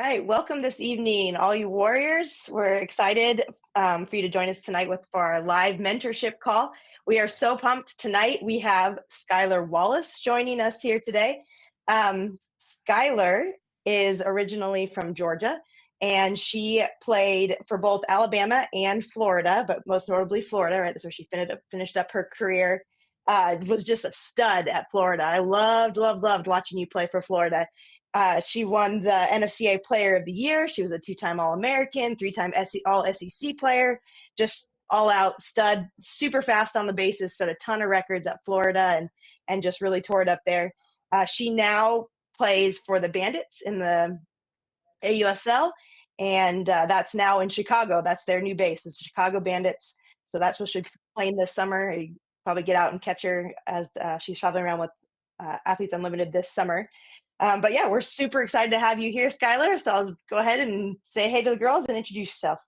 right, welcome this evening, all you Warriors. We're excited for you to join us tonight for our live mentorship call. We are so pumped tonight. We have Skylar Wallace joining us here today. Skylar is originally from Georgia, and she played for both Alabama and Florida, but most notably Florida, right? That's where she finished up her career. Was just a stud at Florida. I loved watching you play for Florida. She won the NFCA Player of the Year. She was a two-time All-American, three-time All-SEC player, just all-out stud, super fast on the bases, set a ton of records at Florida and just really tore it up there. She now plays for the Bandits in the AUSL, and that's now in Chicago. That's their new base, the Chicago Bandits. So that's what she's playing this summer. You probably get out and catch her as she's traveling around with Athletes Unlimited this summer. But yeah, we're super excited to have you here, Skylar. So I'll go ahead and say hey to the girls and introduce yourself.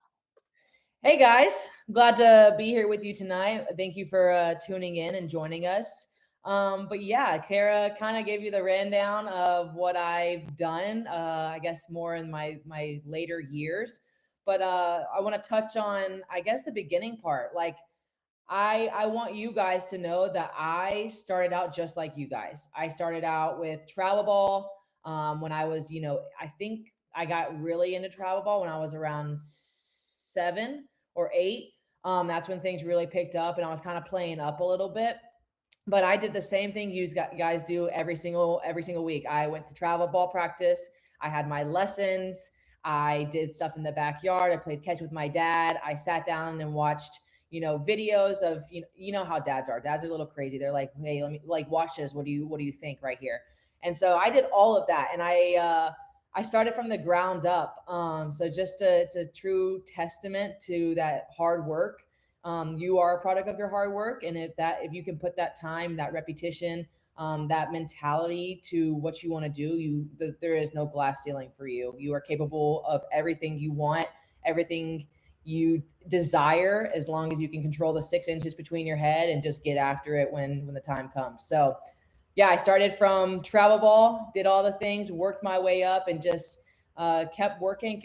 Hey guys, glad to be here with you tonight. Thank you for tuning in and joining us. But yeah, Kara kind of gave you the rundown of what I've done, I guess more in my later years. But I want to touch on, I guess, the beginning part. Like, I want you guys to know that I started out just like you guys. I started out with travel ball when I was, I think I got really into travel ball when I was around 7 or 8. That's when things really picked up and I was kind of playing up a little bit. But I did the same thing you guys do every single week. I went to travel ball practice. I had my lessons. I did stuff in the backyard. I played catch with my dad. I sat down and watched videos of, how dads are. Dads are a little crazy. They're like, hey, let me watch this. What do you think right here? And so I did all of that. And I started from the ground up. So it's a true testament to that hard work. You are a product of your hard work. And if you can put that time, that repetition, that mentality to what you want to do, there is no glass ceiling for you. You are capable of everything you want, everything you desire, as long as you can control the 6 inches between your head and just get after it when the time comes. So yeah, I started from travel ball, did all the things, worked my way up, and just kept working.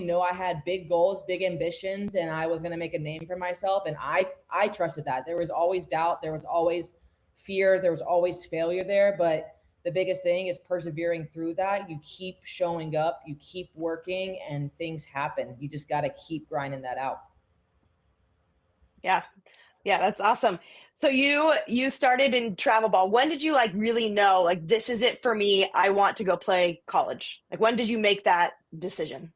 No, I had big goals, big ambitions, and I was going to make a name for myself. And I trusted that. There was always doubt. There was always fear. There was always failure there. But the biggest thing is persevering through that. You keep showing up, you keep working, and things happen. You just got to keep grinding that out. Yeah, that's awesome. So you started in travel ball. When did you really know this is it for me? I want to go play college. When did you make that decision?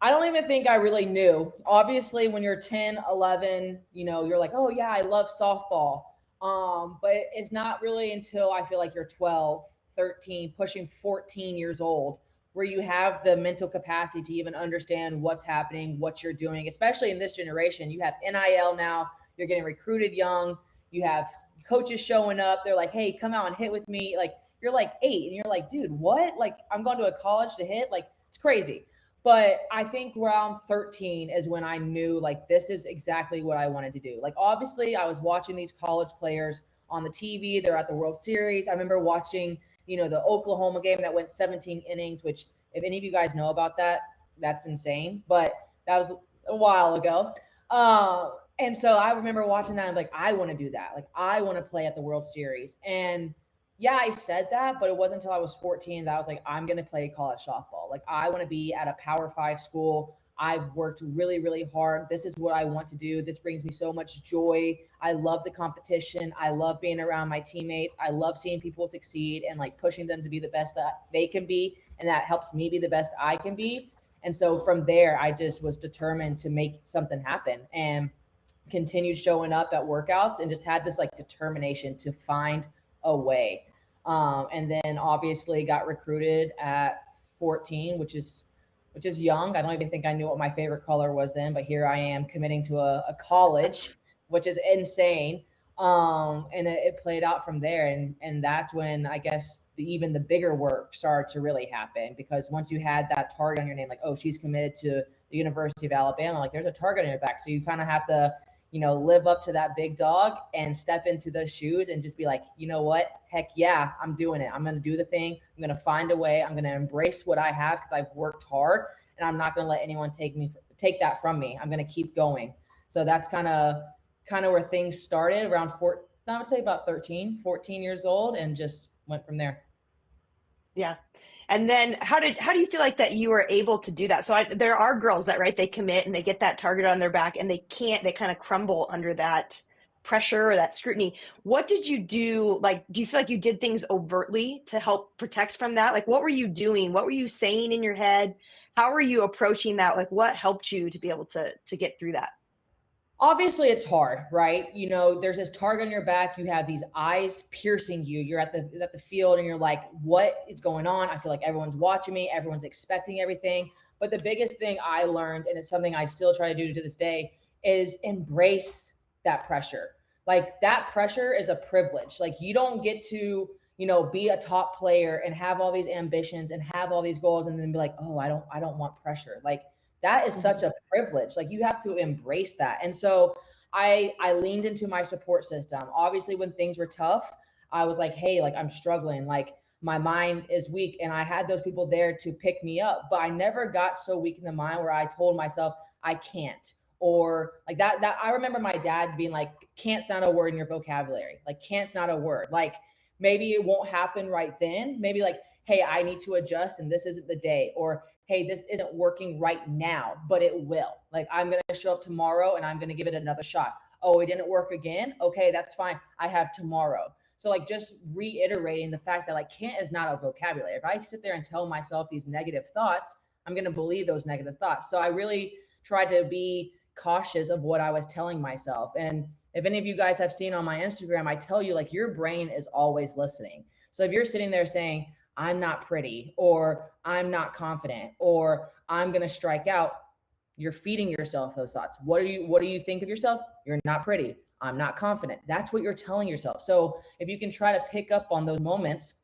I don't even think I really knew. Obviously, when you're 10, 11, you're like, oh yeah, I love softball. But it's not really until I feel like you're 12, 13, pushing 14 years old, where you have the mental capacity to even understand what's happening, what you're doing, especially in this generation. You have NIL now, you're getting recruited young, you have coaches showing up. They're like, hey, come out and hit with me. You're 8 and you're like, dude, what? I'm going to a college to hit? It's crazy. But I think around 13 is when I knew this is exactly what I wanted to do. Obviously I was watching these college players on the TV. They're at the World Series. I remember watching, the Oklahoma game that went 17 innings, which if any of you guys know about that, that's insane. But that was a while ago. And so I remember watching that and I want to do that. I want to play at the World Series. And yeah, I said that, but it wasn't until I was 14 that I was like, I'm going to play college softball. I want to be at a Power 5 school. I've worked really, really hard. This is what I want to do. This brings me so much joy. I love the competition. I love being around my teammates. I love seeing people succeed and pushing them to be the best that they can be. And that helps me be the best I can be. And so from there, I just was determined to make something happen and continued showing up at workouts and just had this determination to find a way. And then obviously got recruited at 14, which is young. I don't even think I knew what my favorite color was then, but here I am committing to a college, which is insane. And it played out from there. And that's when I guess even the bigger work started to really happen, because once you had that target on your name, oh, she's committed to the University of Alabama, there's a target on your back. So you kind of have to, live up to that big dog and step into those shoes and just be like, you know what? Heck yeah, I'm doing it. I'm going to do the thing. I'm going to find a way. I'm going to embrace what I have because I've worked hard, and I'm not going to let anyone take that from me. I'm going to keep going. So that's kind of where things started around I would say about 13, 14 years old, and just went from there. Yeah. And then how do you feel like that you were able to do that? So there are girls that, right, they commit and they get that target on their back and they kind of crumble under that pressure or that scrutiny. What did you do? Like, do you feel like you did things overtly to help protect from that? Like, what were you doing? What were you saying in your head? How were you approaching that? Like, what helped you to be able to get through that? Obviously it's hard, right? There's this target on your back. You have these eyes piercing you. You're at the field and you're like, what is going on? I feel like everyone's watching me. Everyone's expecting everything. But the biggest thing I learned, and it's something I still try to do to this day, is embrace that pressure. Like, that pressure is a privilege. Like, you don't get to, be a top player and have all these ambitions and have all these goals and then be like, oh, I don't want pressure. Like, that is such a privilege. Like, you have to embrace that. And so I leaned into my support system. Obviously, when things were tough, I was like, hey, like, I'm struggling. Like, my mind is weak. And I had those people there to pick me up. But I never got so weak in the mind where I told myself I can't. Or like that I remember my dad being like, can't's not a word in your vocabulary. Like, can't's not a word. Like, maybe it won't happen right then. Maybe like, hey, I need to adjust and this isn't the day. Or hey, this isn't working right now, but it will. Like, I'm going to show up tomorrow and I'm going to give it another shot. Oh, it didn't work again. Okay, that's fine. I have tomorrow. So like, just reiterating the fact that like, can't is not a vocabulary. If I sit there and tell myself these negative thoughts, I'm going to believe those negative thoughts. So I really tried to be cautious of what I was telling myself. And if any of you guys have seen on my Instagram, I tell you, like, your brain is always listening. So if you're sitting there saying, I'm not pretty, or I'm not confident, or I'm going to strike out, you're feeding yourself those thoughts. What do you think of yourself? You're not pretty. I'm not confident. That's what you're telling yourself. So if you can try to pick up on those moments,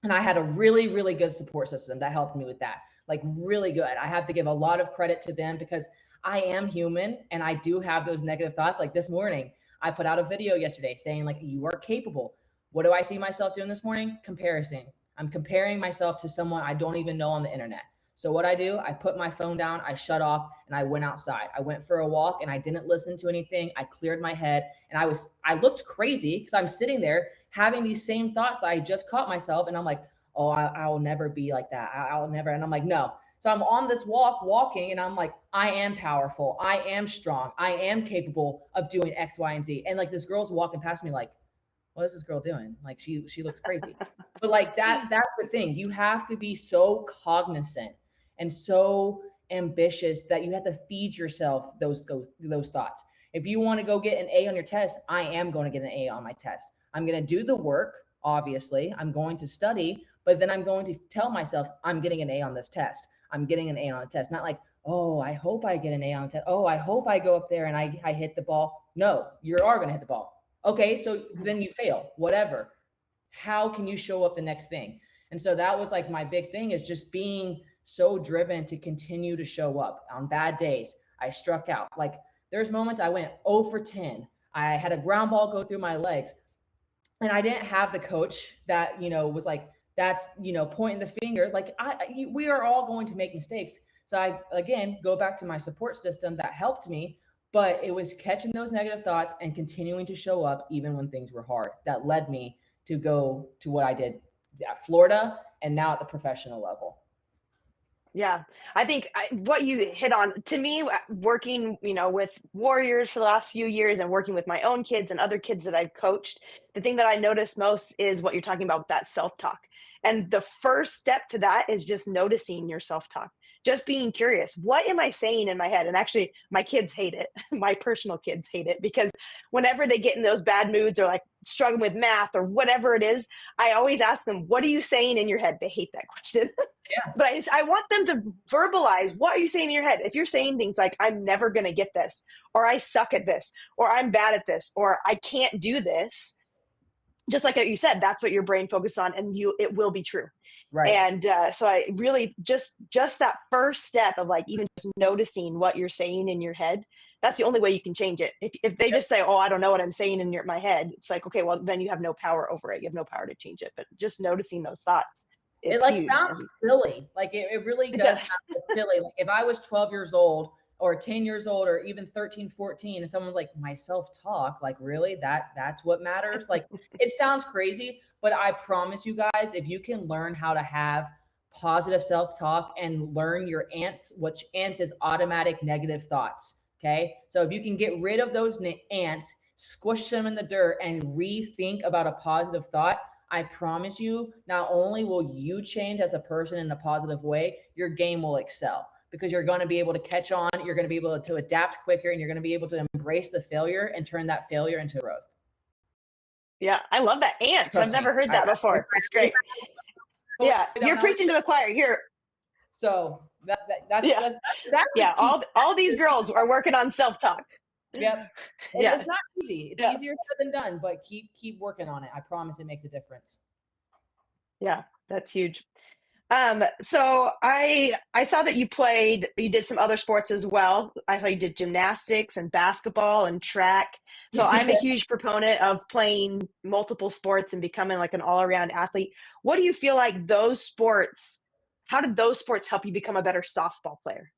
and I had a really, really good support system that helped me with that, like, really good. I have to give a lot of credit to them because I am human and I do have those negative thoughts. Like, this morning, I put out a video yesterday saying, like, you are capable. What do I see myself doing this morning? Comparison. I'm comparing myself to someone I don't even know on the internet. So what I do, I put my phone down, I shut off, and I went outside. I went for a walk and I didn't listen to anything. I cleared my head and I looked crazy because I'm sitting there having these same thoughts that I just caught myself. And I'm like, oh, I'll never be like that. I'll never. And I'm like, no. So I'm on this walking, and I'm like, I am powerful. I am strong. I am capable of doing X, Y, and Z. And like, this girl's walking past me like, what is this girl doing? Like, she looks crazy. But like, that's the thing. You have to be so cognizant and so ambitious that you have to feed yourself those thoughts. If you want to go get an A on your test, I am going to get an A on my test. I'm going to do the work. Obviously, I'm going to study, but then I'm going to tell myself I'm getting an A on this test. I'm getting an A on a test. Not like, oh, I hope I get an A on the test. Oh, I hope I go up there and I hit the ball. No, you are going to hit the ball. Okay, so then you fail, whatever. How can you show up the next thing? And so that was like my big thing, is just being so driven to continue to show up. On bad days, I struck out. Like, there's moments I went 0 for 10. I had a ground ball go through my legs, and I didn't have the coach that, was like, that's, pointing the finger. Like, we are all going to make mistakes. So I, again, go back to my support system that helped me, but it was catching those negative thoughts and continuing to show up even when things were hard that led me to go to what I did at Florida and now at the professional level. Yeah, I think what you hit on, to me, working, with Warriors for the last few years and working with my own kids and other kids that I've coached, the thing that I notice most is what you're talking about with that self-talk. And the first step to that is just noticing your self-talk, just being curious. What am I saying in my head? And actually, my kids hate it. My personal kids hate it, because whenever they get in those bad moods or like struggling with math or whatever it is, I always ask them, what are you saying in your head? They hate that question. Yeah. But I want them to verbalize, what are you saying in your head? If you're saying things like, I'm never going to get this, or I suck at this, or I'm bad at this, or I can't do this, just like you said, that's what your brain focuses on, and it will be true. Right. And so I really just that first step of like even just noticing what you're saying in your head that's the only way you can change it. If they just say, oh, I don't know what I'm saying in my head, it's like, okay, well, then you have no power over it. You have no power to change it. But just noticing those thoughts is It like huge. sounds silly. Like it really does sound silly. Like if I was 12 years old or 10 years old or even 13, 14, and someone's like, my self-talk, like really that's what matters. Like it sounds crazy, but I promise you guys, if you can learn how to have positive self-talk and learn your ants, which ants is automatic negative thoughts. Okay. So if you can get rid of those ants, squish them in the dirt and rethink about a positive thought, I promise you, not only will you change as a person in a positive way, your game will excel because you're going to be able to catch on. You're going to be able to adapt quicker and you're going to be able to embrace the failure and turn that failure into growth. Yeah. I love that. Ants. I've never heard that before. It's great. Yeah. You're preaching to the choir here. So that's yeah. All these girls are working on self-talk. Yep. It's not easy. It's easier said than done, but keep working on it. I promise it makes a difference. Yeah, that's huge. So I saw that you did some other sports as well. I saw you did gymnastics and basketball and track. So I'm a huge proponent of playing multiple sports and becoming like an all-around athlete. What do you feel like how did those sports help you become a better softball player?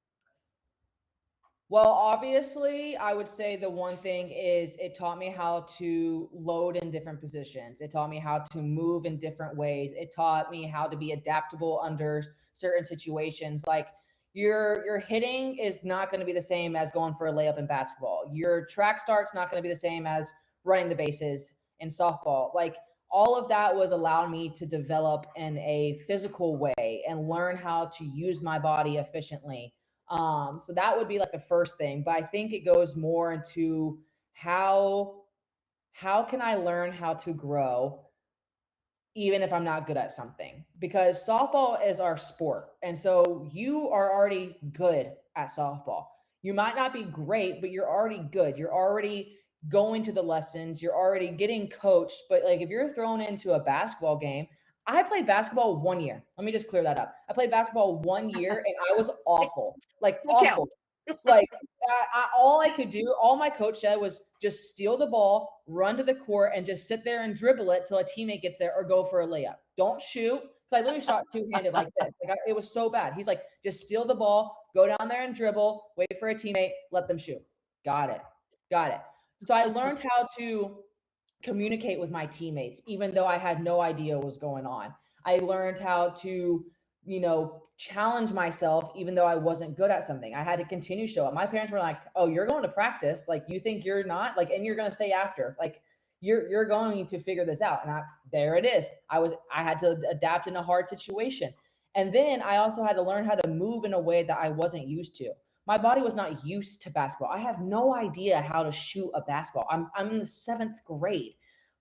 Well, obviously, I would say the one thing is it taught me how to load in different positions. It taught me how to move in different ways. It taught me how to be adaptable under certain situations. Like your hitting is not going to be the same as going for a layup in basketball. Your track start's not going to be the same as running the bases in softball. Like all of that was allowing me to develop in a physical way and learn how to use my body efficiently. So that would be like the first thing, but I think it goes more into how can I learn how to grow even if I'm not good at something, because softball is our sport. And so you are already good at softball. You might not be great, but you're already good. You're already going to the lessons. You're already getting coached. But like if you're thrown into a basketball game, I played basketball 1 year. Let me just clear that up. I played basketball 1 year and I was awful, like awful. Like all I could do, all my coach said was just steal the ball, run to the court, and just sit there and dribble it till a teammate gets there or go for a layup. Don't shoot. Because I literally shot two-handed like this. Like it was so bad. He's like, just steal the ball, go down there and dribble, wait for a teammate, let them shoot. Got it. So I learned how to communicate with my teammates, even though I had no idea what was going on. I learned how to, challenge myself, even though I wasn't good at something. I had to continue to show up. My parents were like, oh, you're going to practice. Like, you think you're not like, and you're going to stay after, like, you're going to figure this out. And there it is. I had to adapt in a hard situation. And then I also had to learn how to move in a way that I wasn't used to. My body was not used to basketball. I have no idea how to shoot a basketball. I'm in the 7th grade,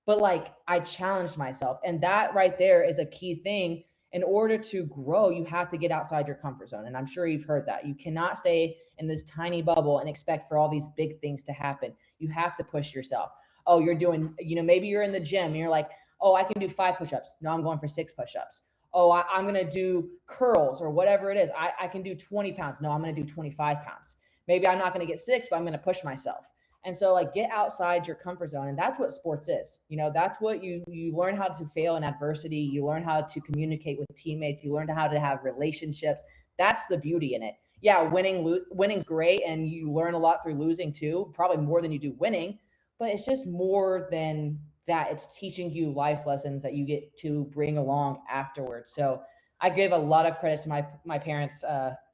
but like I challenged myself. And that right there is a key thing. In order to grow, you have to get outside your comfort zone. And I'm sure you've heard that. You cannot stay in this tiny bubble and expect for all these big things to happen. You have to push yourself. Oh, you're doing, maybe you're in the gym and you're like, oh, I can do 5 push-ups. No, I'm going for 6 push-ups. Oh, I'm going to do curls or whatever it is. I can do 20 pounds. No, I'm going to do 25 pounds. Maybe I'm not going to get 6, but I'm going to push myself. And so like get outside your comfort zone. And that's what sports is. That's what you learn how to fail in adversity. You learn how to communicate with teammates. You learn how to have relationships. That's the beauty in it. Yeah, winning's great. And you learn a lot through losing too, probably more than you do winning, but it's just more than that. It's teaching you life lessons that you get to bring along afterwards. So I give a lot of credit to my parents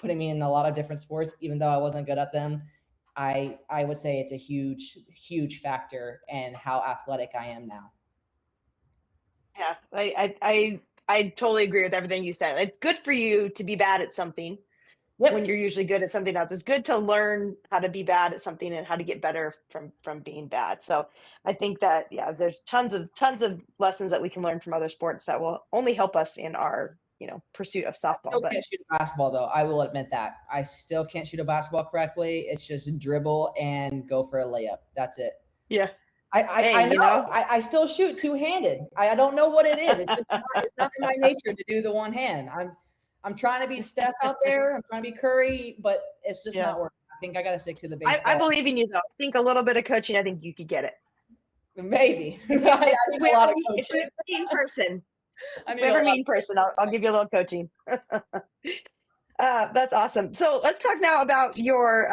putting me in a lot of different sports, even though I wasn't good at them. I would say it's a huge, huge factor in how athletic I am now. Yeah, I totally agree with everything you said. It's good for you to be bad at something when you're usually good at something else. It's good to learn how to be bad at something and how to get better from being bad. So I think that, there's tons of lessons that we can learn from other sports that will only help us in our pursuit of softball. I still can't shoot a basketball though. I will admit that. I still can't shoot a basketball correctly. It's just dribble and go for a layup. That's it. Yeah. I know. I still shoot two-handed. I don't know what it is. It's not in my nature to do the one hand. I'm trying to be Steph out there. I'm trying to be Curry, but it's just not working think I got to stick to the baseball. I believe in you, though. I think a little bit of coaching, I think you could get it. Maybe. I need a lot of coaching. Mean person. I need Whoever mean person, I'll give you a little coaching. That's awesome. So let's talk now about your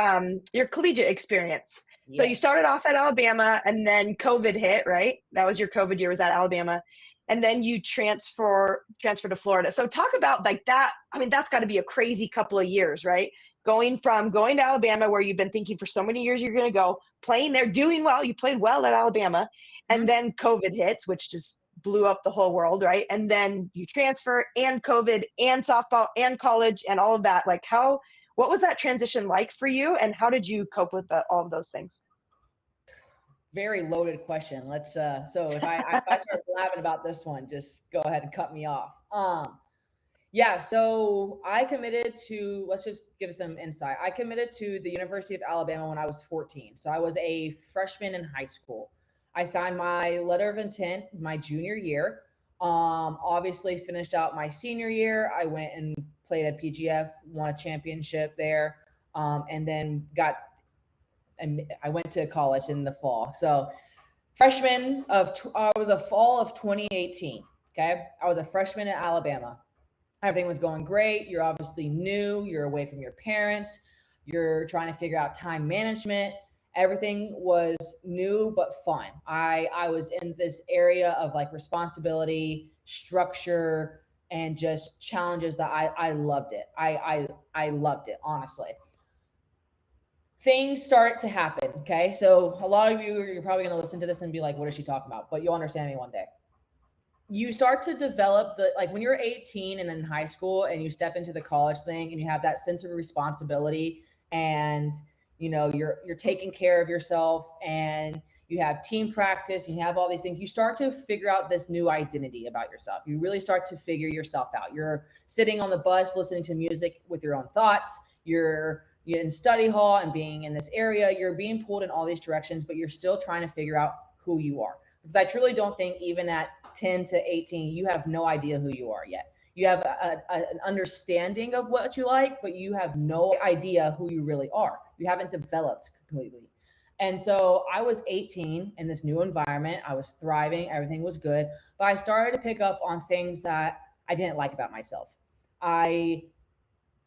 collegiate experience. Yes. So you started off at Alabama, and then COVID hit, right? That was your COVID year, was at Alabama. And then you transferred to Florida. So talk about like that. I mean, that's got to be a crazy couple of years, right? Going to Alabama, where you've been thinking for so many years you're going to go, playing there, doing well. You played well at Alabama. And then COVID hits, which just blew up the whole world, right? And then you transfer, and COVID, and softball, and college, and all of that. Like, what was that transition like for you, and how did you cope with all of those things? Very loaded question. Let's so if I start laughing about this one, just go ahead and cut me off. Yeah, so I committed to, let's just give some insight. I committed to the University of Alabama when I was 14. So I was a freshman in high school. I signed my letter of intent my junior year. Obviously finished out my senior year. I went and played at PGF, won a championship there, and then I went to college in the fall. So I was a fall of 2018. Okay. I was a freshman at Alabama. Everything was going great. You're obviously new. You're away from your parents. You're trying to figure out time management. Everything was new, but fun. I was in this area of like responsibility, structure, and just challenges that I loved it. I loved it, honestly. Things start to happen. Okay. So a lot of you're probably going to listen to this and be like, what is she talking about? But you'll understand me one day. You start to develop when you're 18 and in high school and you step into the college thing and you have that sense of responsibility, and you're taking care of yourself, and you have team practice, and you have all these things. You start to figure out this new identity about yourself. You really start to figure yourself out. You're sitting on the bus, listening to music with your own thoughts. You're in study hall and being in this area, you're being pulled in all these directions, but you're still trying to figure out who you are. Because I truly don't think even at 10 to 18, you have no idea who you are yet. You have an understanding of what you like, but you have no idea who you really are. You haven't developed completely. And so I was 18 in this new environment. I was thriving. Everything was good. But I started to pick up on things that I didn't like about myself. I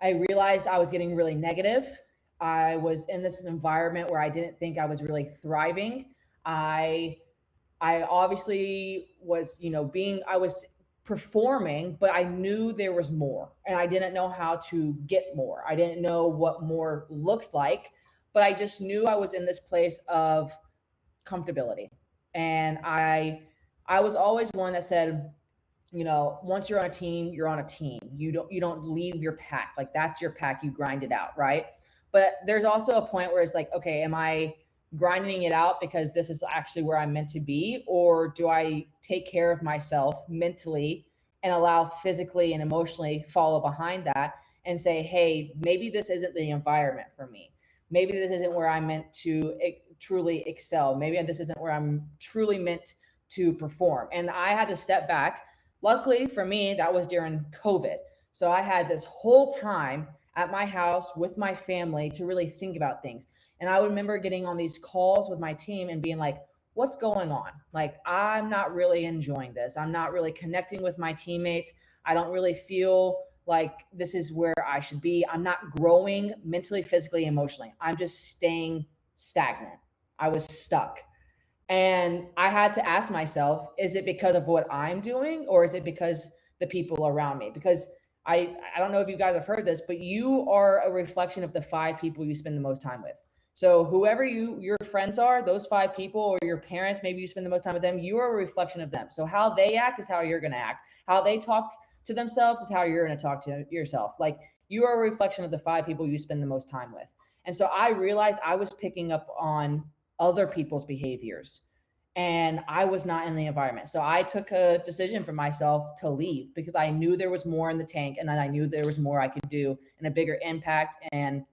realized I was getting really negative. I was in this environment where I didn't think I was really thriving. I obviously was, I was performing, but I knew there was more, and I didn't know how to get more. I didn't know what more looked like, but I just knew I was in this place of comfortability. And I was always one that said, once you're on a team, you're on a team. You don't leave your pack. Like, that's your pack. You grind it out. Right. But there's also a point where it's like, okay, am I grinding it out because this is actually where I'm meant to be? Or do I take care of myself mentally and allow physically and emotionally follow behind that and say, hey, maybe this isn't the environment for me. Maybe this isn't where I'm meant to truly excel. Maybe this isn't where I'm truly meant to perform. And I had to step back. Luckily for me, that was during COVID. So I had this whole time at my house with my family to really think about things. And I remember getting on these calls with my team and being like, what's going on? Like, I'm not really enjoying this. I'm not really connecting with my teammates. I don't really feel like this is where I should be. I'm not growing mentally, physically, emotionally. I'm just staying stagnant. I was stuck. And I had to ask myself, is it because of what I'm doing, or is it because the people around me? Because I don't know if you guys have heard this, but you are a reflection of the 5 people you spend the most time with. So whoever your friends are, those 5 people, or your parents, maybe you spend the most time with them, you are a reflection of them. So how they act is how you're going to act. How they talk to themselves is how you're going to talk to yourself. Like, you are a reflection of the 5 people you spend the most time with. And so I realized I was picking up on other people's behaviors, and I was not in the environment. So I took a decision for myself to leave, because I knew there was more in the tank, and then I knew there was more I could do and a bigger impact. And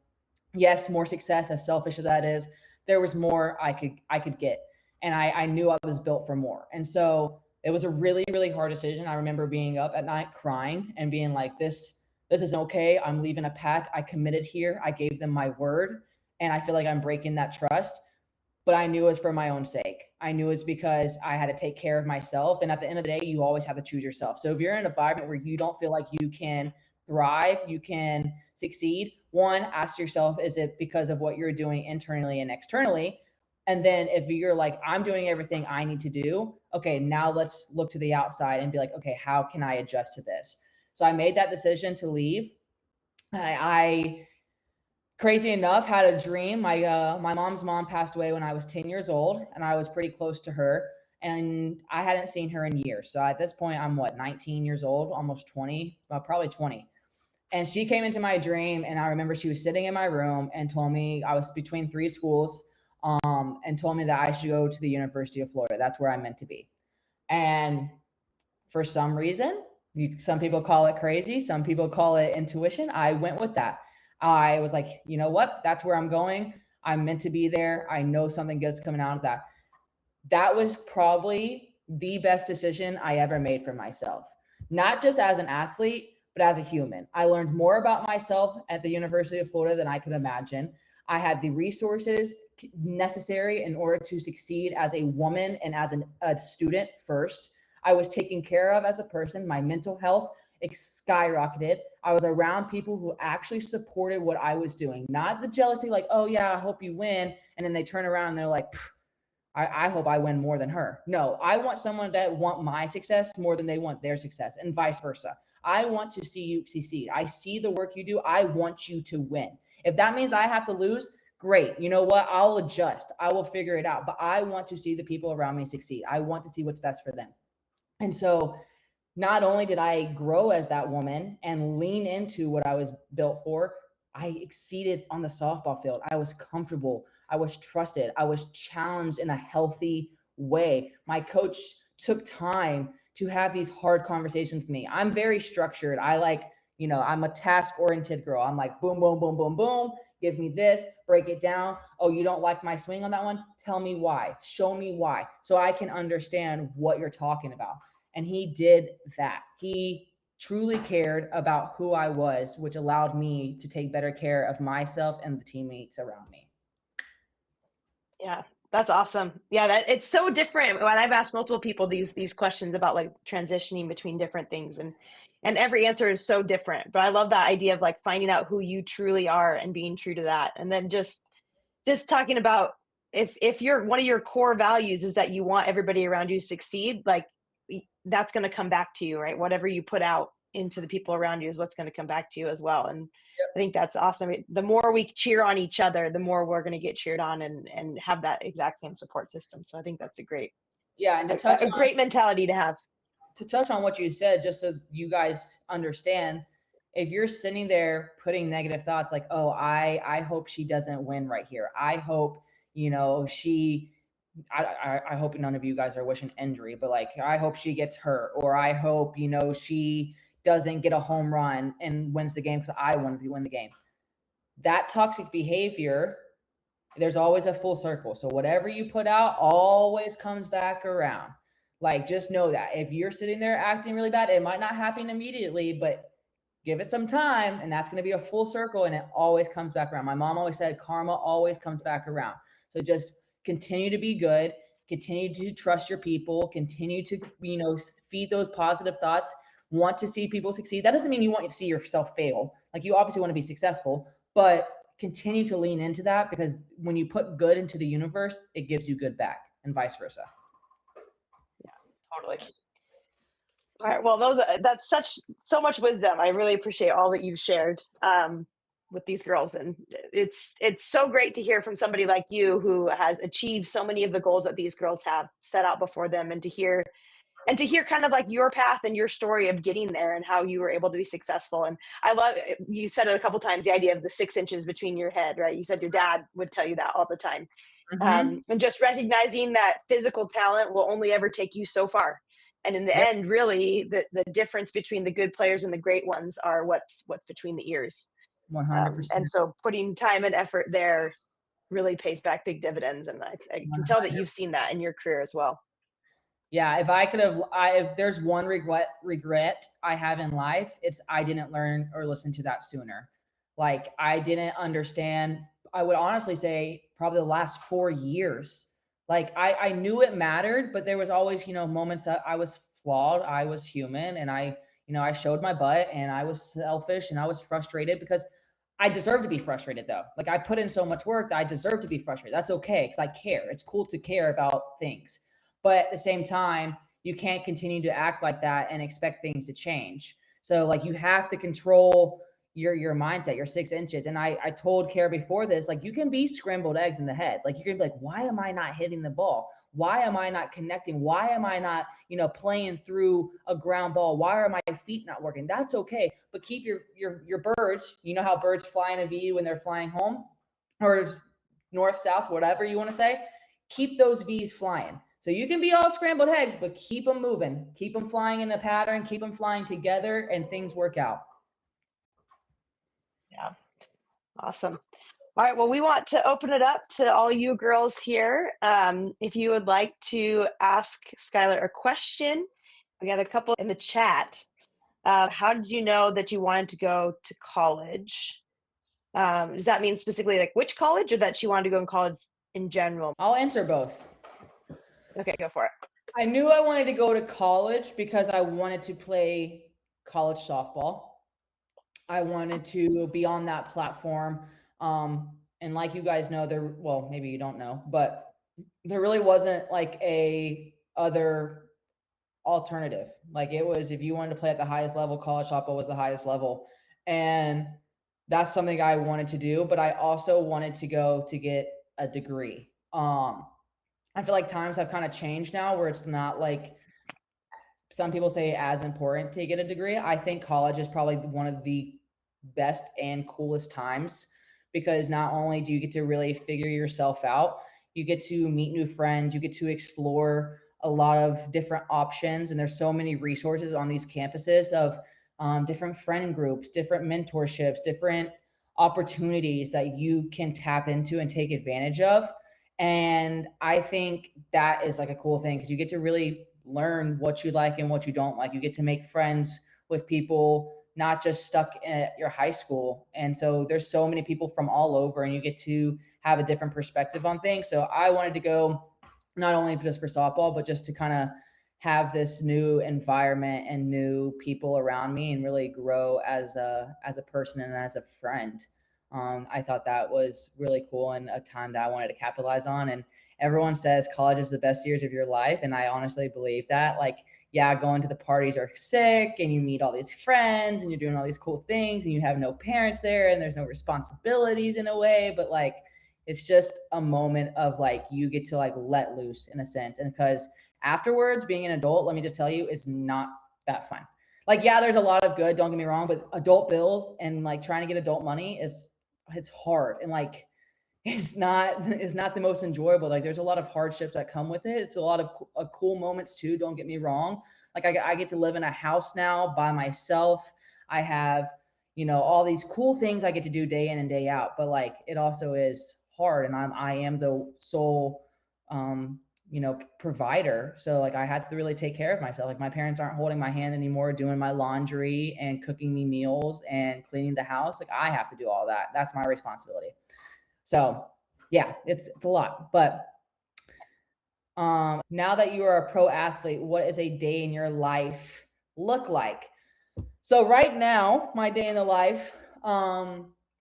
yes, more success, as selfish as that is, there was more I could get. And I knew I was built for more. And so it was a really, really hard decision. I remember being up at night crying and being like, this isn't okay. I'm leaving a pack. I committed here. I gave them my word. and I feel like I'm breaking that trust. But I knew it was for my own sake. I knew it was because I had to take care of myself. And at the end of the day, you always have to choose yourself. So if you're in an environment where you don't feel like you can thrive, you can succeed, one, ask yourself, is it because of what you're doing internally and externally? And then if you're like, I'm doing everything I need to do, okay, now let's look to the outside and be like, okay, how can I adjust to this? So I made that decision to leave. I crazy enough, had a dream. My mom's mom passed away when I was 10 years old, and I was pretty close to her, and I hadn't seen her in years. So at this point, I'm 19 years old, almost 20, probably 20. And she came into my dream, and I remember she was sitting in my room and told me I was between 3 schools, and told me that I should go to the University of Florida. That's where I'm meant to be. And for some reason, some people call it crazy, some people call it intuition. I went with that. I was like, you know what? That's where I'm going. I'm meant to be there. I know something good's coming out of that. That was probably the best decision I ever made for myself, not just as an athlete, but as a human. I learned more about myself at the University of Florida than I could imagine. I had the resources necessary in order to succeed as a woman and as a student first. I was taken care of as a person. My mental health skyrocketed. I was around people who actually supported what I was doing, not the jealousy, like, oh yeah, I hope you win. And then they turn around and they're like, I hope I win more than her. No, I want someone that want my success more than they want their success, and vice versa. I want to see you succeed. I see the work you do. I want you to win. If that means I have to lose, great. You know what? I'll adjust. I will figure it out. But I want to see the people around me succeed. I want to see what's best for them. And so not only did I grow as that woman and lean into what I was built for, I exceeded on the softball field. I was comfortable. I was trusted. I was challenged in a healthy way. My coach took time to have these hard conversations with me. I'm very structured. I'm a task-oriented girl. I'm like, boom, boom, boom, boom, boom. Give me this, break it down. Oh, you don't like my swing on that one? Tell me why. Show me why, so I can understand what you're talking about. And he did that. He truly cared about who I was, which allowed me to take better care of myself and the teammates around me. Yeah, that's awesome. Yeah, it's so different. When I've asked multiple people these questions about like transitioning between different things, and every answer is so different. But I love that idea of like finding out who you truly are and being true to that. And then just talking about if one of your core values is that you want everybody around you to succeed, like that's going to come back to you, right? Whatever you put out into the people around you is what's going to come back to you as well. And I think that's awesome. The more we cheer on each other, the more we're going to get cheered on and have that exact same support system. So I think that's a great mentality to have. To touch on what you said, just so you guys understand, if you're sitting there putting negative thoughts like, oh, I hope she doesn't win right here. I hope, I hope none of you guys are wishing injury, but like, I hope she gets hurt, or I hope, she doesn't get a home run and wins the game because I wanted to win the game. That toxic behavior, there's always a full circle. So whatever you put out always comes back around. Like, just know that if you're sitting there acting really bad, it might not happen immediately, but give it some time, and that's going to be a full circle, and it always comes back around. My mom always said karma always comes back around. So just continue to be good, continue to trust your people, continue to, feed those positive thoughts, want to see people succeed. That doesn't mean you want to see yourself fail. Like, you obviously want to be successful, but continue to lean into that, because when you put good into the universe, it gives you good back, and vice versa. Yeah, totally. All right. Well, that's so much wisdom. I really appreciate all that you've shared with these girls, and it's so great to hear from somebody like you who has achieved so many of the goals that these girls have set out before them, and to hear kind of like your path and your story of getting there and how you were able to be successful. And I love, you said it a couple of times, the idea of the 6 inches between your head, right? You said your dad would tell you that all the time. Mm-hmm. And just recognizing that physical talent will only ever take you so far. And in the end, really, the difference between the good players and the great ones are what's between the ears. 100%. And so putting time and effort there really pays back big dividends. And I can tell that you've seen that in your career as well. Yeah, if there's one regret I have in life, it's I didn't learn or listen to that sooner. Like, I didn't understand. I would honestly say probably the last 4 years. Like I knew it mattered, but there was always, moments that I was flawed. I was human, and I showed my butt, and I was selfish, and I was frustrated because I deserve to be frustrated though. Like I put in so much work that I deserve to be frustrated. That's okay because I care. It's cool to care about things. But at the same time, you can't continue to act like that and expect things to change. So like you have to control your mindset, your 6 inches. And I told Kara before this, like you can be scrambled eggs in the head. Like you're gonna be like, why am I not hitting the ball? Why am I not connecting? Why am I not, playing through a ground ball? Why are my feet not working? That's okay. But keep your birds, you know how birds fly in a V when they're flying home or north, south, whatever you want to say, keep those V's flying. So you can be all scrambled eggs, but keep them moving, keep them flying in a pattern, keep them flying together, and things work out. Yeah. Awesome. All right. Well, we want to open it up to all you girls here. If you would like to ask Skylar a question, we got a couple in the chat. How did you know that you wanted to go to college? Does that mean specifically like which college, or that she wanted to go in college in general? I'll answer both. Okay, go for it. I knew I wanted to go to college because I wanted to play college softball. I wanted to be on that platform. And like you guys know, well, maybe you don't know, but there really wasn't like a other alternative. Like it was, if you wanted to play at the highest level, college softball was the highest level. And that's something I wanted to do, but I also wanted to go to get a degree. I feel like times have kind of changed now where it's not like some people say as important to get a degree. I think college is probably one of the best and coolest times because not only do you get to really figure yourself out, you get to meet new friends, you get to explore a lot of different options. And there's so many resources on these campuses of different friend groups, different mentorships, different opportunities that you can tap into and take advantage of. And I think that is like a cool thing because you get to really learn what you like and what you don't like. You get to make friends with people not just stuck at your high school. And so there's so many people from all over and you get to have a different perspective on things. So I wanted to go not only just for softball, but just to kind of have this new environment and new people around me and really grow as a person and as a friend. I thought that was really cool and a time that I wanted to capitalize on. And everyone says college is the best years of your life. And I honestly believe that. Like, yeah, going to the parties are sick and you meet all these friends and you're doing all these cool things and you have no parents there and there's no responsibilities in a way, but like, it's just a moment of like, you get to like let loose in a sense. And because afterwards being an adult, let me just tell you, is not that fun. Like, yeah, there's a lot of good, don't get me wrong, but adult bills and like trying to get adult money it's hard. And like, it's not the most enjoyable. Like there's a lot of hardships that come with it. It's a lot of cool moments too. Don't get me wrong. Like I get to live in a house now by myself. I have, all these cool things I get to do day in and day out, but like, it also is hard. And I am the sole, provider. So like I have to really take care of myself. Like my parents aren't holding my hand anymore, doing my laundry and cooking me meals and cleaning the house. Like I have to do all that. That's my responsibility. So yeah, it's a lot, but now that you are a pro athlete, what is a day in your life look like? So right now, my day in the life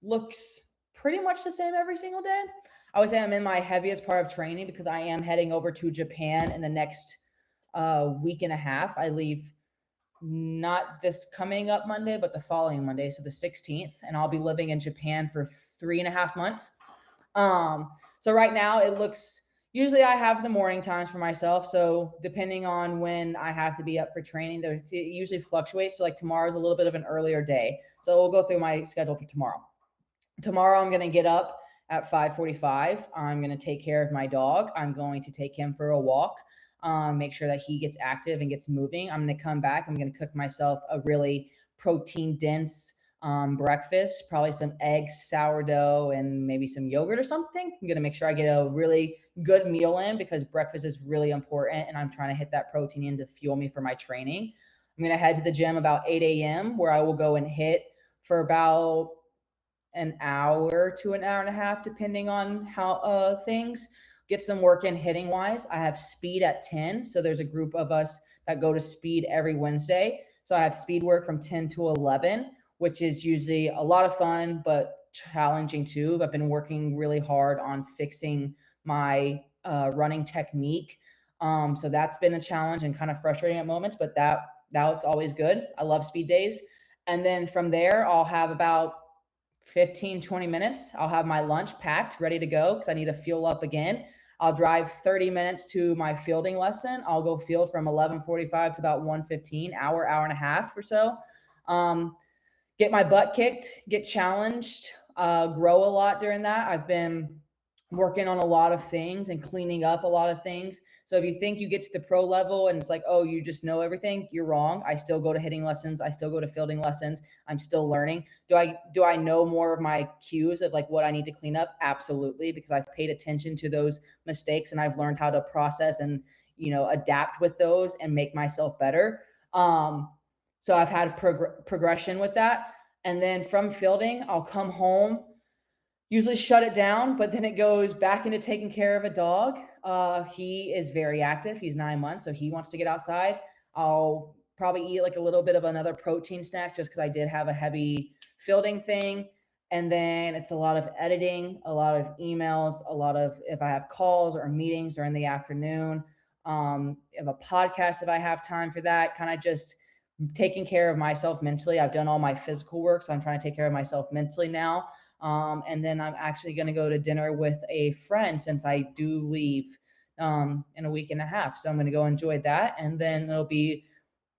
looks pretty much the same every single day. I would say I'm in my heaviest part of training because I am heading over to Japan in the next week and a half. I leave not this coming up Monday, but the following Monday, so the 16th, and I'll be living in Japan for 3.5 months. So right now it looks, usually I have the morning times for myself. So depending on when I have to be up for training, it usually fluctuates. So like tomorrow's a little bit of an earlier day. So we'll go through my schedule for tomorrow. Tomorrow I'm going to get up at 5:45. I'm going to take care of my dog. I'm going to take him for a walk, make sure that he gets active and gets moving. I'm going to come back. I'm going to cook myself a really protein dense breakfast, probably some eggs, sourdough, and maybe some yogurt or something. I'm going to make sure I get a really good meal in because breakfast is really important. And I'm trying to hit that protein in to fuel me for my training. I'm going to head to the gym about 8 a.m. where I will go and hit for about an hour to an hour and a half, depending on how things get some work in hitting wise. I have speed at 10. So there's a group of us that go to speed every Wednesday. So I have speed work from 10 to 11, which is usually a lot of fun, but challenging too. I've been working really hard on fixing my running technique. So that's been a challenge and kind of frustrating at moments, but that's always good. I love speed days. And then from there, I'll have about 15, 20 minutes. I'll have my lunch packed, ready to go because I need to fuel up again. I'll drive 30 minutes to my fielding lesson. I'll go field from 11:45 to about 1:15, hour and a half or so. Get my butt kicked, get challenged, grow a lot during that. I've been working on a lot of things and cleaning up a lot of things. So if you think you get to the pro level and it's like, oh, you just know everything, you're wrong. I still go to hitting lessons. I still go to fielding lessons. I'm still learning. Do I know more of my cues of like what I need to clean up? Absolutely, because I've paid attention to those mistakes and I've learned how to process and, adapt with those and make myself better. So I've had progression with that. And then from fielding, I'll come home, usually shut it down, but then it goes back into taking care of a dog. He is very active. He's 9 months, so he wants to get outside. I'll probably eat like a little bit of another protein snack just because I did have a heavy fielding thing. And then it's a lot of editing, a lot of emails, a lot of if I have calls or meetings or in the afternoon. If a podcast, if I have time for that, kind of just taking care of myself mentally. I've done all my physical work, so I'm trying to take care of myself mentally now. And then I'm actually going to go to dinner with a friend since I do leave in a week and a half. So I'm going to go enjoy that. And then it'll be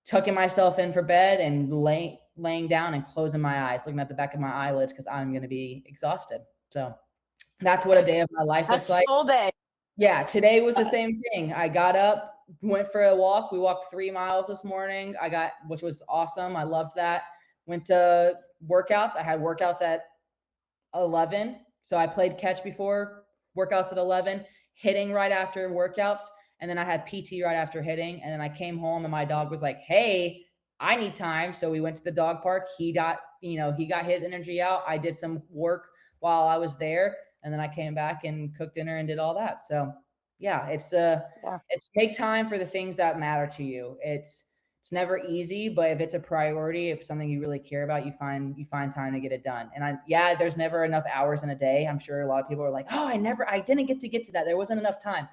tucking myself in for bed and laying down and closing my eyes, looking at the back of my eyelids because I'm going to be exhausted. So that's what a day of my life looks like. Full day. Yeah, today was the same thing. I got up, went for a walk. We walked 3 miles this morning. Which was awesome. I loved that. Went to workouts. I had workouts at 11. So I played catch before workouts at 11, hitting right after workouts. And then I had PT right after hitting. And then I came home and my dog was like, hey, I need time. So we went to the dog park. He got his energy out. I did some work while I was there. And then I came back and cooked dinner and did all that. So yeah, it's make time for the things that matter to you. It's never easy, but if it's a priority, if something you really care about, you find time to get it done. And there's never enough hours in a day. I'm sure a lot of people are like, oh, I didn't get to that. There wasn't enough time.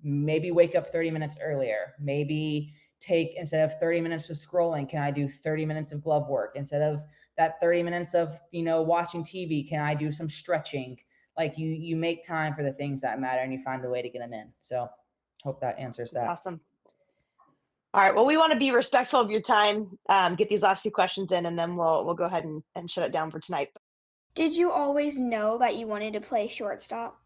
Maybe wake up 30 minutes earlier. Maybe instead of 30 minutes of scrolling, can I do 30 minutes of glove work? Instead of that 30 minutes of, watching TV, can I do some stretching? Like you make time for the things that matter and you find a way to get them in. So hope that answers that. That's awesome. All right. Well, we want to be respectful of your time, get these last few questions in, and then we'll go ahead and shut it down for tonight. Did you always know that you wanted to play shortstop?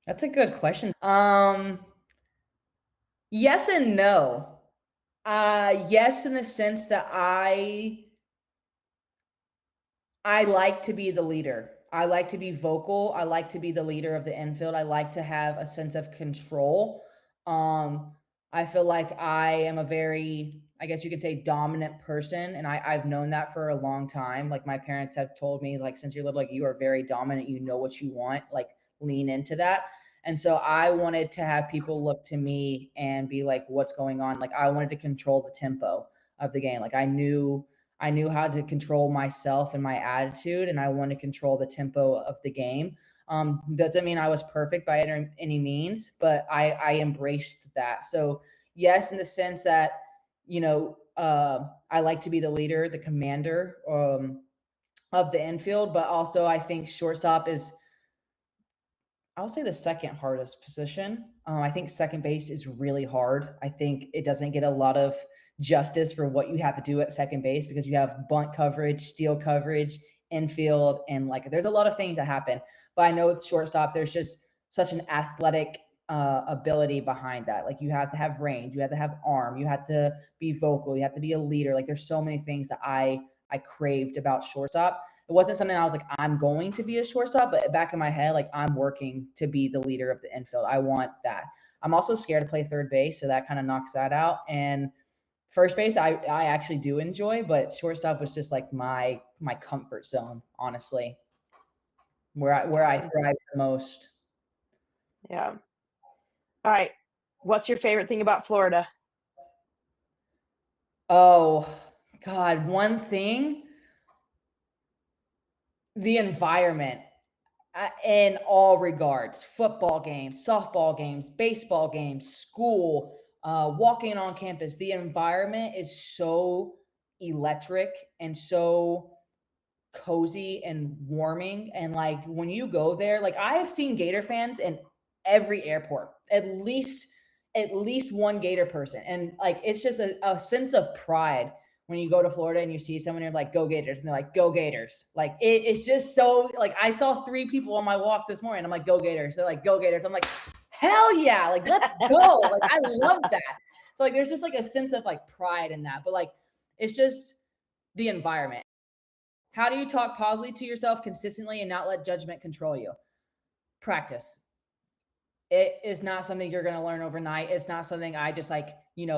That's a good question. Yes and no. Yes, in the sense that I like to be the leader. I like to be vocal. I like to be the leader of the infield. I like to have a sense of control. I feel like I am a very, I guess you could say, dominant person. And I've known that for a long time. Like my parents have told me, like, since you're little, like you are very dominant, you know what you want, like lean into that. And so I wanted to have people look to me and be like, what's going on? Like I wanted to control the tempo of the game. Like I knew how to control myself and my attitude, and I want to control the tempo of the game. Doesn't mean I was perfect by any means, but I embraced that. So yes, in the sense that, I like to be the leader, the commander of the infield, but also I think shortstop is, I would say, the second hardest position. I think second base is really hard. I think it doesn't get a lot of justice for what you have to do at second base because you have bunt coverage, steal coverage, infield, and like there's a lot of things that happen. But I know with shortstop, there's just such an athletic ability behind that. Like you have to have range, you have to have arm, you have to be vocal, you have to be a leader. Like there's so many things that I craved about shortstop. It wasn't something I was like, I'm going to be a shortstop, but back in my head, like I'm working to be the leader of the infield. I want that. I'm also scared to play third base, so that kind of knocks that out. And First base, I actually do enjoy, but shortstop was just like my comfort zone, honestly, where I thrive the most. Yeah. All right. What's your favorite thing about Florida? Oh God, one thing, the environment. In all regards, football games, softball games, baseball games, school, walking on campus, the environment is so electric and so cozy and warming. And like when you go there, like I have seen Gator fans in every airport, at least one Gator person. And like it's just a sense of pride when you go to Florida and you see someone, you're like, go Gators. And they're like, go Gators. Like it's just so like I saw 3 people on my walk this morning. I'm like, go Gators. They're like, go Gators. I'm like, hell yeah. Like, let's go. Like, I love that. So like, there's just like a sense of like pride in that, but like, it's just the environment. How do you talk positively to yourself consistently and not let judgment control you? Practice. It is not something you're going to learn overnight. It's not something I just like,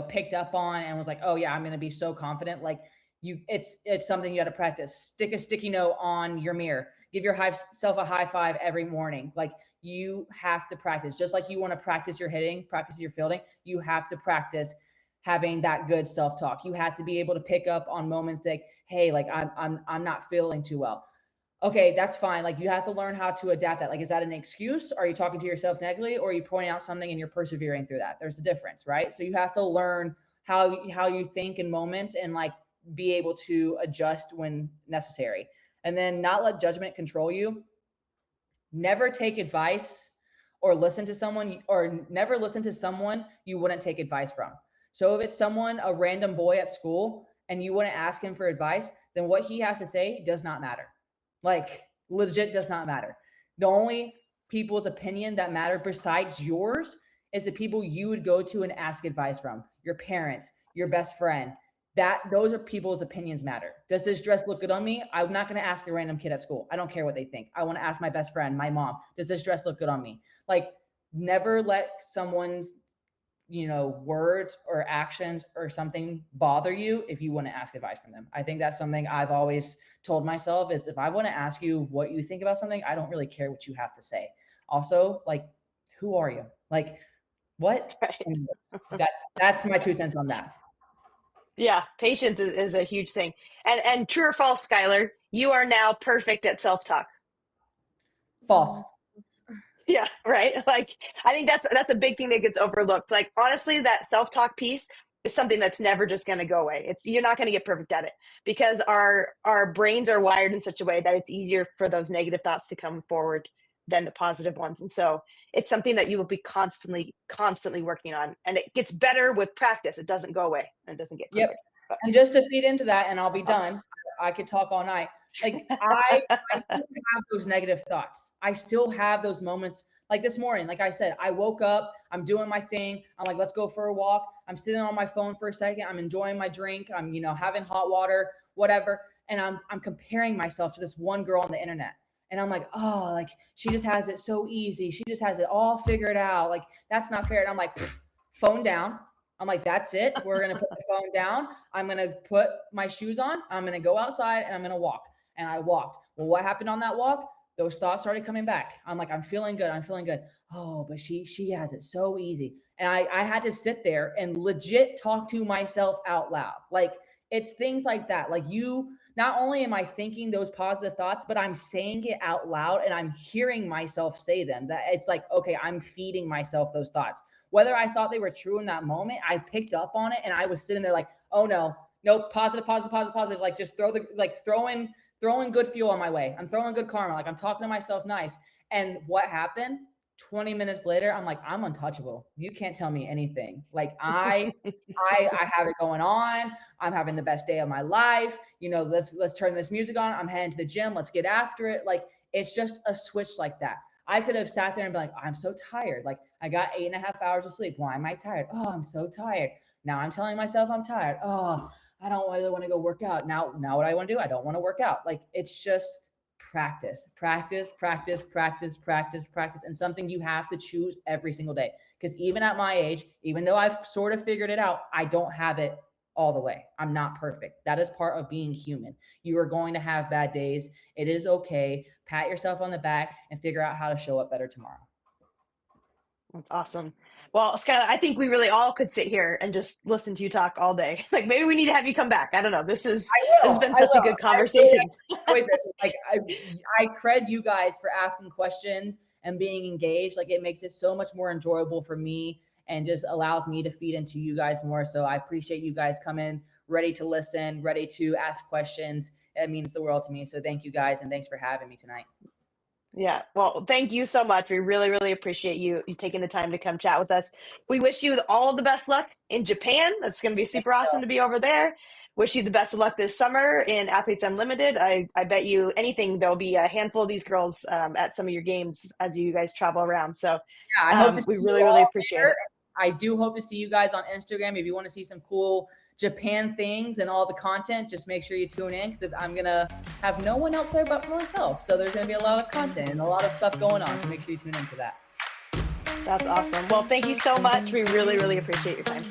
picked up on and was like, oh yeah, I'm going to be so confident. Like it's something you got to practice. Stick a sticky note on your mirror. Give yourself a high five every morning. Like you have to practice. Just like you want to practice your hitting, practice your fielding, you have to practice having that good self-talk. You have to be able to pick up on moments like, hey, like I'm not feeling too well. Okay, that's fine. Like you have to learn how to adapt that. Like, is that an excuse? Are you talking to yourself negatively, or are you pointing out something and you're persevering through that? There's a difference, right? So you have to learn how you think in moments and like be able to adjust when necessary. And then not let judgment control you. Never take advice or never listen to someone you wouldn't take advice from. So if it's someone, a random boy at school, and you wouldn't ask him for advice, then what he has to say does not matter. Like legit does not matter. The only people's opinion that matter besides yours is the people you would go to and ask advice from. Your parents, your best friend. Those are people's opinions matter. Does this dress look good on me? I'm not going to ask a random kid at school. I don't care what they think. I want to ask my best friend, my mom, does this dress look good on me? Like never let someone's words or actions or something bother you if you want to ask advice from them. I think that's something I've always told myself is if I want to ask you what you think about something, I don't really care what you have to say. Also, like, who are you? Like, what? Right. That's my 2 cents on that. Yeah, patience is a huge thing. And true or false, Skylar, you are now perfect at self-talk. False. Yeah, right. Like I think that's a big thing that gets overlooked. Like honestly, that self-talk piece is something that's never just going to go away. You're not going to get perfect at it because our brains are wired in such a way that it's easier for those negative thoughts to come forward than the positive ones. And so it's something that you will be constantly working on, and it gets better with practice. It doesn't go away and it doesn't get perfect. Yep. And just to feed into that, and I'll be done. I could talk all night. Like I still have those negative thoughts. I still have those moments. Like this morning, like I said, I woke up, I'm doing my thing. I'm like, let's go for a walk. I'm sitting on my phone for a second. I'm enjoying my drink. I'm, having hot water, whatever. And I'm comparing myself to this one girl on the internet. And I'm like, oh, like she just has it so easy. She just has it all figured out. Like that's not fair. And I'm like, phone down. I'm like, that's it. We're going to put the phone down. I'm going to put my shoes on. I'm going to go outside and I'm going to walk. And I walked. Well, what happened on that walk? Those thoughts started coming back. I'm like, I'm feeling good. Oh, but she has it so easy. And I had to sit there and legit talk to myself out loud. Like it's things like that. Like not only am I thinking those positive thoughts, but I'm saying it out loud and I'm hearing myself say them. That it's like, okay, I'm feeding myself those thoughts. Whether I thought they were true in that moment, I picked up on it and I was sitting there like, oh no, positive. Like just throwing good fuel on my way. I'm throwing good karma. Like I'm talking to myself nice. And what happened? 20 minutes later, I'm like, I'm untouchable. You can't tell me anything. Like I have it going on. I'm having the best day of my life. Let's turn this music on. I'm heading to the gym. Let's get after it. Like it's just a switch like that. I could have sat there and been like, I'm so tired. Like I got 8.5 hours of sleep. Why am I tired? Oh, I'm so tired. Now I'm telling myself I'm tired. Oh, I don't really want to go work out. Now what I want to do, I don't want to work out. Like it's just practice, and something you have to choose every single day. Because even at my age, even though I've sort of figured it out, I don't have it all the way. I'm not perfect. That is part of being human. You are going to have bad days. It is okay. Pat yourself on the back and figure out how to show up better tomorrow. That's awesome. Well, Skylar, I think we really all could sit here and just listen to you talk all day. Like maybe we need to have you come back. I don't know. This has been such a good conversation. Like I credit you guys for asking questions and being engaged. Like it makes it so much more enjoyable for me and just allows me to feed into you guys more. So I appreciate you guys coming ready to listen, ready to ask questions. It means the world to me. So thank you guys. And thanks for having me tonight. Yeah. Well, thank you so much. We really, really appreciate you taking the time to come chat with us. We wish you all the best luck in Japan. That's going to be super awesome to be over there. Wish you the best of luck this summer in Athletes Unlimited. I bet you anything, there'll be a handful of these girls at some of your games as you guys travel around. So yeah, I hope to see we really, really appreciate it. I do hope to see you guys on Instagram. If you want to see some cool Japan things and all the content, just make sure you tune in because I'm going to have no one else there but myself. So there's going to be a lot of content and a lot of stuff going on. So make sure you tune into that. That's awesome. Well, thank you so much. We really, really appreciate your time.